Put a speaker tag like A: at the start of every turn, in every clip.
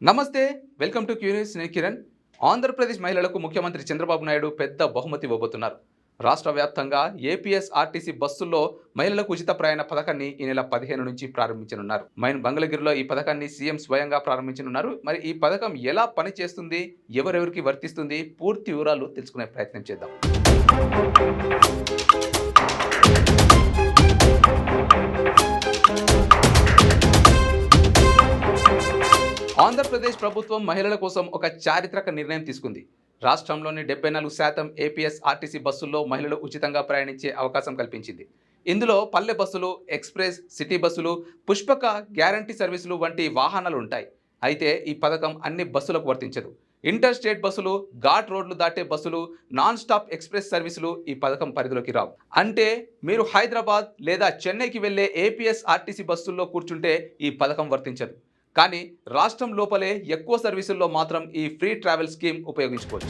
A: నమస్తే. Welcome to curious. నేను కిరణ్. ఆంధ్రప్రదేశ్ మహిళలకు ముఖ్యమంత్రి చంద్రబాబు నాయుడు పెద్ద బహుమతి ఇవ్వబోతున్నారు. రాష్ట్ర వ్యాప్తంగా ఏపీఎస్ఆర్టీసీ బస్సుల్లో మహిళలకు ఉచిత ప్రయాణ పథకాన్ని ఈ నెల 15 నుంచి ప్రారంభించనున్నారు. మంగళగిరిలో ఈ పథకాన్ని సీఎం స్వయంగా ప్రారంభించనున్నారు. మరి ఈ పథకం ఎలా పనిచేస్తుంది, ఎవరెవరికి వర్తిస్తుంది, పూర్తి వివరాలు తెలుసుకునే ప్రయత్నం చేద్దాం. ఆంధ్రప్రదేశ్ ప్రభుత్వం మహిళల కోసం ఒక చారిత్రక నిర్ణయం తీసుకుంది. రాష్ట్రంలోని 74% ఏపీఎస్ఆర్టీసీ బస్సుల్లో మహిళలు ఉచితంగా ప్రయాణించే అవకాశం కల్పించింది. ఇందులో పల్లె బస్సులు, ఎక్స్ప్రెస్, సిటీ బస్సులు, పుష్పక, గ్యారంటీ సర్వీసులు వంటి వాహనాలు ఉంటాయి. అయితే ఈ పథకం అన్ని బస్సులకు వర్తించదు. ఇంటర్ స్టేట్ బస్సులు, ఘాట్ రోడ్లు దాటే బస్సులు, నాన్ స్టాప్ ఎక్స్ప్రెస్ సర్వీసులు ఈ పథకం పరిధిలోకి రావు. అంటే మీరు హైదరాబాద్ లేదా చెన్నైకి వెళ్లే ఏపీఎస్ఆర్టీసీ బస్సుల్లో కూర్చుంటే ఈ పథకం వర్తించదు. కానీ రాష్ట్రం లోపలే ఎక్కువ సర్వీసుల్లో మాత్రం ఈ ఫ్రీ ట్రావెల్ స్కీమ్ ఉపయోగించుకోవచ్చు.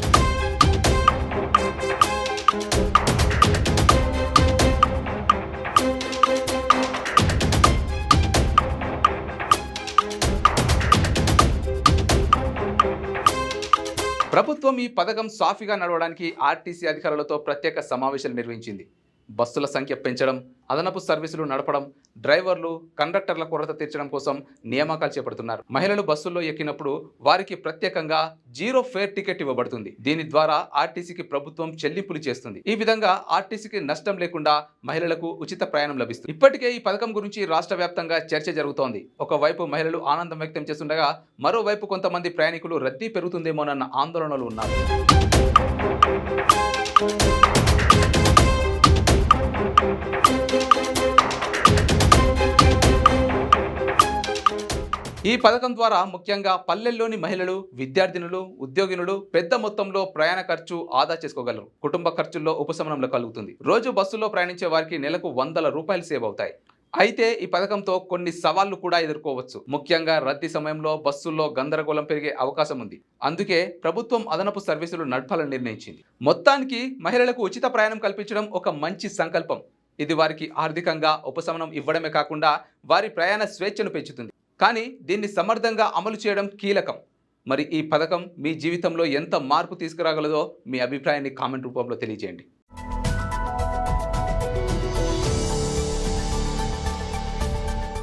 A: ప్రభుత్వం ఈ పథకం సాఫీగా నడవడానికి ఆర్టీసీ అధికారులతో ప్రత్యేక సమావేశాలు నిర్వహించింది. బస్సుల సంఖ్య పెంచడం, అదనపు సర్వీసులు నడపడం, డ్రైవర్లు, కండక్టర్ల కొరత తీర్చడం కోసం నియామకాలు చేపడుతున్నారు. మహిళలు బస్సుల్లో ఎక్కినప్పుడు వారికి ప్రత్యేకంగా 0 ఫేర్ టికెట్ ఇవ్వబడుతుంది. దీని ద్వారా ఆర్టీసీకి ప్రభుత్వం చెల్లింపులు చేస్తుంది. ఈ విధంగా ఆర్టీసీకి నష్టం లేకుండా మహిళలకు ఉచిత ప్రయాణం లభిస్తుంది. ఇప్పటికే ఈ పథకం గురించి రాష్ట్ర వ్యాప్తంగా చర్చ జరుగుతోంది. ఒకవైపు మహిళలు ఆనందం వ్యక్తం చేస్తుండగా మరోవైపు కొంతమంది ప్రయాణికులు రద్దీ పెరుగుతుందేమోనన్న ఆందోళనలు ఉన్నారు. ఈ పథకం ద్వారా ముఖ్యంగా పల్లెల్లోని మహిళలు, విద్యార్థినులు, ఉద్యోగినులు పెద్ద మొత్తంలో ప్రయాణ ఖర్చు ఆదా చేసుకోగలరు. కుటుంబ ఖర్చుల్లో ఉపశమనం కలుగుతుంది. రోజు బస్సులో ప్రయాణించే వారికి నెలకు ₹100 సేవ్ అవుతాయి. అయితే ఈ పథకంతో కొన్ని సవాళ్లు కూడా ఎదుర్కోవచ్చు. ముఖ్యంగా రద్దీ సమయంలో బస్సుల్లో గందరగోళం పెరిగే అవకాశం ఉంది. అందుకే ప్రభుత్వం అదనపు సర్వీసులు నడపాలని నిర్ణయించింది. మొత్తానికి మహిళలకు ఉచిత ప్రయాణం కల్పించడం ఒక మంచి సంకల్పం. ఇది వారికి ఆర్థికంగా ఉపశమనం ఇవ్వడమే కాకుండా వారి ప్రయాణ స్వేచ్ఛను పెంచుతుంది. కానీ దీన్ని సమర్థంగా అమలు చేయడం కీలకం. మరి ఈ పథకం మీ జీవితంలో ఎంత మార్పు తీసుకురాగలదో మీ అభిప్రాయాన్ని కామెంట్ రూపంలో తెలియజేయండి.